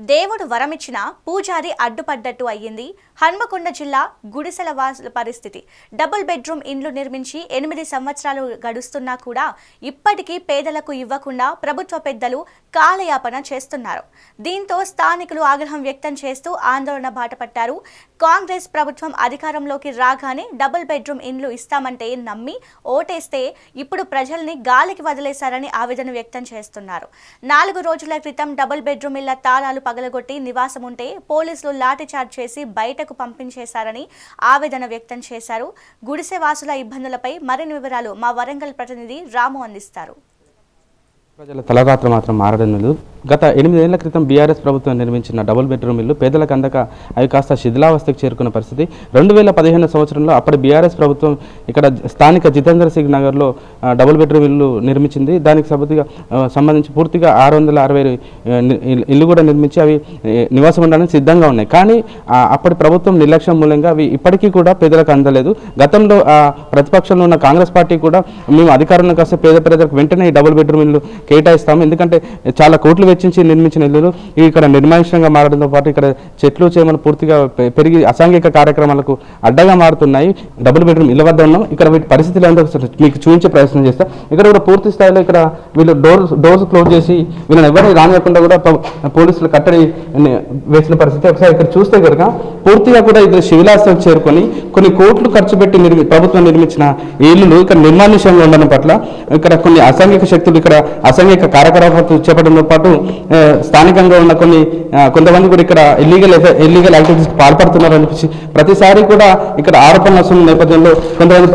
దేవుడు వరమిచ్చిన పూజారి అడ్డుపడ్డట్టు అయ్యింది హన్మకొండ జిల్లా గుడిసెల వాసుల పరిస్థితి. డబుల్ బెడ్రూమ్ ఇండ్లు నిర్మించి 8 సంవత్సరాలు గడుస్తున్నా కూడా ఇప్పటికీ పేదలకు ఇవ్వకుండా ప్రభుత్వ పెద్దలు కాలయాపన చేస్తున్నారు. దీంతో స్థానికులు ఆగ్రహం వ్యక్తం చేస్తూ ఆందోళన బాటపట్టారు. కాంగ్రెస్ ప్రభుత్వం అధికారంలోకి రాగానే డబుల్ బెడ్రూమ్ ఇండ్లు ఇస్తామంటే నమ్మి ఓటేస్తే ఇప్పుడు ప్రజల్ని గాలికి వదిలేశారని ఆవేదన వ్యక్తం చేస్తున్నారు. 4 రోజుల క్రితం డబుల్ బెడ్రూమ్ ఇళ్ల తాళాలు పగలగొట్టి నివాసం ఉంటే పోలీసులు లాఠీచార్జ్ చేసి బయటకు పంపించేశారని ఆవేదన వ్యక్తం చేశారు. గుడిసె వాసుల ఇబ్బందులపై మరిన్ని వివరాలు మా వరంగల్ ప్రతినిధి రాము అందిస్తారు. ప్రజల తలరాత్రి మాత్రం మారడం లేదు. గత 8 ఏళ్ల క్రితం బీఆర్ఎస్ ప్రభుత్వం నిర్మించిన డబుల్ బెడ్రూమ్ ఇల్లు పేదలకు అందక అవి కాస్త శిథిలావస్థకు చేరుకున్న పరిస్థితి. 2015 సంవత్సరంలో అప్పటి బీఆర్ఎస్ ప్రభుత్వం ఇక్కడ స్థానిక జితేంద్ర సింగ్ నగర్లో డబుల్ బెడ్రూమ్ ఇల్లు నిర్మించింది. దానికి సంబంధించి పూర్తిగా 660 ఇల్లు కూడా నిర్మించి అవి నివాసం ఉండడానికి సిద్ధంగా ఉన్నాయి. కానీ అప్పటి ప్రభుత్వం నిర్లక్ష్యం మూలంగా అవి ఇప్పటికీ కూడా పేదలకు అందలేదు. గతంలో ప్రతిపక్షంలో ఉన్న కాంగ్రెస్ పార్టీ కూడా మేము అధికారంలోకి వస్తే పేద ప్రజలకు వెంటనే ఈ డబుల్ బెడ్రూమ్ ఇల్లు కేటాయిస్తాము, ఎందుకంటే చాలా కోట్లు వెచ్చించి నిర్మించిన ఇల్లులు ఇవి ఇక్కడ నిర్మానుష్యంగా మారడంతో పాటు ఇక్కడ చెట్లు చేమలు పూర్తిగా పెరిగి అసాంఘిక కార్యక్రమాలకు అడ్డగా మారుతున్నాయి. డబుల్ బెడ్రూమ్ ఇళ్ళ వద్ద ఉన్నాం. ఇక్కడ వీటి పరిస్థితులు ఏంటో మీకు చూపించే ప్రయత్నం చేస్తాం. ఇక్కడ కూడా పూర్తి స్థాయిలో ఇక్కడ వీళ్ళు డోర్స్ క్లోజ్ చేసి వీళ్ళని ఎవరిని రానివ్వకుండా కూడా పోలీసులు కట్టడి వేసిన పరిస్థితి. ఒకసారి ఇక్కడ చూస్తే కనుక పూర్తిగా కూడా ఇది శిథిలావస్థకు చేరుకొని కొన్ని కోట్లు ఖర్చు పెట్టి ప్రభుత్వం నిర్మించిన ఇల్లులు ఇక్కడ నిర్మానుష్యంగా ఉండడం పట్ల ఇక్కడ కొన్ని అసాంఘిక శక్తులు ఇక్కడ అసాంఘిక కార్యకలాపాలు చేపట్టడంతో పాటు స్థానికంగా ఉన్న కొంతమంది కూడా ఇక్కడ ఇల్లీగల్ యాక్టివిటీస్కి పాల్పడుతున్నారు అనిపించి ప్రతిసారి కూడా ఇక్కడ ఆరోపణలు వస్తున్న నేపథ్యంలో కొంతమంది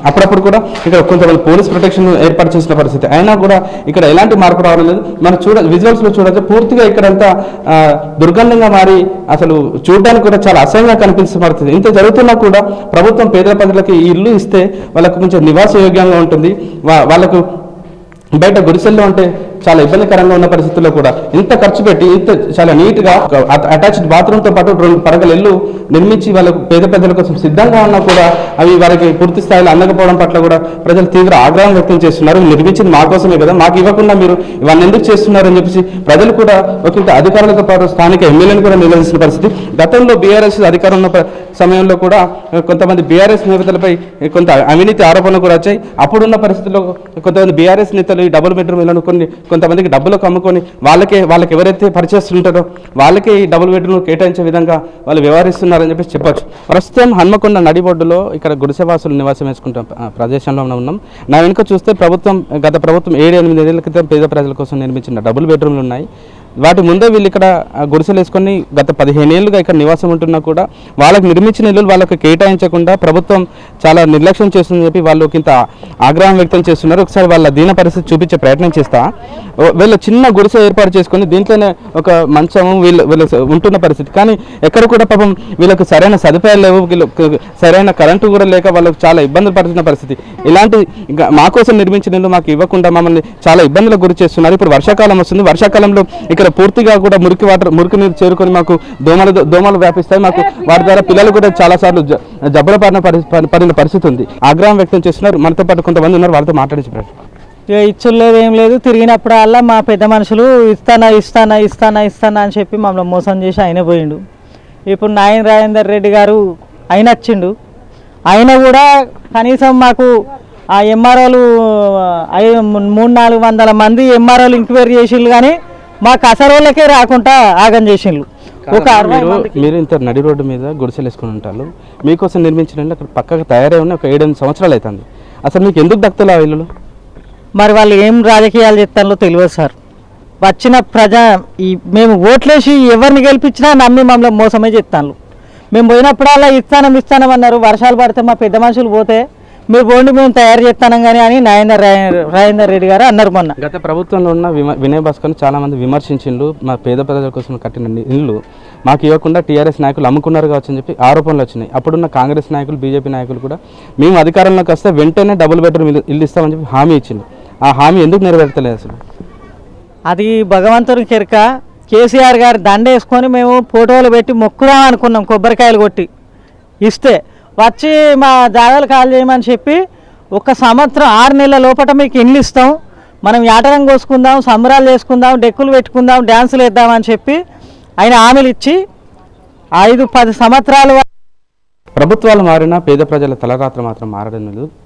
అప్పుడప్పుడు కూడా ఇక్కడ కొంతమంది పోలీస్ ప్రొటెక్షన్ ఏర్పాటు చేసిన పరిస్థితి. అయినా కూడా ఇక్కడ ఎలాంటి మార్పు రావడం లేదు. మనం విజువల్స్లో చూడొచ్చు పూర్తిగా ఇక్కడంతా దుర్గంధంగా మారి అసలు చూడడానికి కూడా చాలా అసహ్యంగా కనిపిస్తున్న పరిస్థితి. ఇంత జరుగుతున్నా కూడా ప్రభుత్వం పేద ప్రజలకు ఈ ఇల్లు ఇస్తే వాళ్ళకు కొంచెం నివాస యోగ్యంగా ఉంటుంది. వాళ్ళకు బయట గుడిసెల్లో ఉంటే చాలా ఇబ్బందికరంగా ఉన్న పరిస్థితుల్లో కూడా ఇంత ఖర్చు పెట్టి ఇంత చాలా నీట్గా అటాచ్డ్ బాత్రూమ్తో పాటు 2 పడగల ఇల్లు నిర్మించి వాళ్ళకు పేద ప్రజల కోసం సిద్ధంగా ఉన్నా కూడా అవి వారికి పూర్తి స్థాయిలో అందకపోవడం పట్ల కూడా ప్రజలు తీవ్ర ఆగ్రహం వ్యక్తం చేస్తున్నారు. నిర్మించింది మా కోసమే కదా, మాకు ఇవ్వకుండా మీరు ఇవన్నీ ఎందుకు చేస్తున్నారని చెప్పేసి ప్రజలు కూడా ఒకంత అధికారులతో పాటు స్థానిక ఎమ్మెల్యేలు కూడా నిలదీసిన పరిస్థితి. గతంలో బీఆర్ఎస్ అధికారం ఉన్న సమయంలో కూడా కొంతమంది బీఆర్ఎస్ నేతలపై కొంత అవినీతి ఆరోపణలు కూడా వచ్చాయి. అప్పుడున్న పరిస్థితుల్లో కొంతమంది బీఆర్ఎస్ నేతలు ఈ డబుల్ బెడ్రూమ్ ఇళ్లను కొంతమందికి డబ్బులకు అమ్ముకొని వాళ్ళకి ఎవరైతే పరిచయిస్తుంటారో వాళ్ళకే ఈ డబుల్ బెడ్రూమ్ కేటాయించే విధంగా వాళ్ళు వ్యవహరిస్తున్నారని చెప్పేసి చెప్పొచ్చు. ప్రస్తుతం హన్మకొండ నడిబొడ్డులో ఇక్కడ గుడిసెవాసులు నివాసం వేసుకుంటాం ప్రదేశంలో ఉన్నాం. నా వెనుక చూస్తే గత ప్రభుత్వం 7-8 ఏళ్ల క్రితం పేద ప్రజల కోసం నిర్మించిన డబుల్ బెడ్రూమ్లు ఉన్నాయి. వాటి ముందే వీళ్ళు ఇక్కడ గుడిసెలు వేసుకొని గత 15 ఏళ్ళుగా ఇక్కడ నివాసం ఉంటున్నా కూడా వాళ్ళకి నిర్మించిన ఇల్లు వాళ్ళకి కేటాయించకుండా ప్రభుత్వం చాలా నిర్లక్ష్యం చేస్తుందని చెప్పి వాళ్ళు ఇంత ఆగ్రహం వ్యక్తం చేస్తున్నారు. ఒకసారి వాళ్ళ దీన పరిస్థితి చూపించే ప్రయత్నం చేస్తా. వీళ్ళు చిన్న గుడిసె ఏర్పాటు చేసుకొని దీంట్లోనే ఒక మంచము వీళ్ళు ఉంటున్న పరిస్థితి. కానీ ఎక్కడ కూడా పాపం వీళ్ళకి సరైన సదుపాయాలు లేవు, సరైన కరెంటు కూడా లేక వాళ్ళకి చాలా ఇబ్బందులు పడుతున్న పరిస్థితి. ఇలాంటి మా కోసం నిర్మించిన ఇల్లు మాకు ఇవ్వకుండా మమ్మల్ని చాలా ఇబ్బందులకు గురి చేస్తున్నారు. ఇప్పుడు వర్షాకాలం వస్తుంది. వర్షాకాలంలో ఇక్కడ పూర్తిగా కూడా మురికి నీరు చేరుకొని మాకు దోమలు వ్యాపిస్తాయి. మాకు వాటి ద్వారా పిల్లలు కూడా చాలా సార్లు జబ్బుల పడిన పరిస్థితి ఉంది. ఆగ్రహం వ్యక్తం చేస్తున్నారు. మనతో పాటు కొంతమంది ఉన్నారు, వాళ్ళతో మాట్లాడించి ఇచ్చులు లేదు, ఏం లేదు. తిరిగినప్పుడల్లా మా పెద్ద మనుషులు ఇస్తానా అని చెప్పి మమ్మల్ని మోసం చేసి ఆయన పోయిండు. ఇప్పుడు నాయన రాజేందర్ రెడ్డి గారు ఆయన వచ్చిండు. ఆయన కూడా కనీసం మాకు ఆ ఎంఆర్ఓలు 300-400 మంది ఎంఆర్ఓలు ఎంక్వైరీ చేసిండ్రు, కానీ మా కసరోళ్ళకే రాకుండా ఆగం చేసిండ్రు. మీరు ఇంత నడి రోడ్డు మీద గుడిసెలు వేసుకుని ఉంటారు. మీకోసం నిర్మించిన అక్కడ పక్కకు తయారై ఉన్న ఒక 7-8 సంవత్సరాలు అవుతుంది. అసలు మీకు ఎందుకు దక్కుతలే ఆ ఇల్లులు? మరి వాళ్ళు ఏం రాజకీయాలు చెప్తారో తెలియదు సార్. వచ్చిన మేము ఓట్లేసి ఎవరిని గెలిపించినా నమ్మి మమ్మల్ని మోసమే చెప్తాను. మేము పోయినప్పుడల్లా ఇస్తానం అన్నారు. వర్షాలు పడితే మా పెద్ద మనుషులు పోతే మీరు పోండి మేము తయారు చేస్తాం కానీ అని రాజేందర్ రెడ్డి గారు అన్నారు. మొన్న గత ప్రభుత్వంలో ఉన్న వినయ్ భాస్కర్ని చాలా మంది విమర్శించిండ్రు. మా పేద ప్రజల కోసం కట్టిన ఇల్లు మాకు ఇవ్వకుండా టీఆర్ఎస్ నాయకులు అమ్ముకున్నారు కావచ్చు అని చెప్పి ఆరోపణలు వచ్చినాయి. అప్పుడున్న కాంగ్రెస్ నాయకులు, బీజేపీ నాయకులు కూడా మేము అధికారంలోకి వస్తే వెంటనే డబుల్ బెడ్రూమ్ ఇల్లు ఇస్తామని చెప్పి హామీ ఇచ్చింది. ఆ హామీ ఎందుకు నెరవేర్తలేదు అసలు? అది భగవంతుని కెరక. కేసీఆర్ గారు దండ వేసుకొని మేము ఫోటోలు పెట్టి మొక్కుదాం అనుకున్నాం, కొబ్బరికాయలు కొట్టి ఇస్తే వచ్చి మా జాగాలు కాల్ చేయమని చెప్పి 1 సంవత్సరం 6 నెలల లోపల మీకు ఇల్లు ఇస్తాం, మనం యాటరం కోసుకుందాం, సంబరాలు చేసుకుందాం, డెక్కులు పెట్టుకుందాం, డ్యాన్సులు వేద్దామని చెప్పి ఆయన హామీలు ఇచ్చి 5-10 సంవత్సరాలు ప్రభుత్వాలు మారినా పేద ప్రజల తలరాత్ర మాత్రం మారడం లేదు.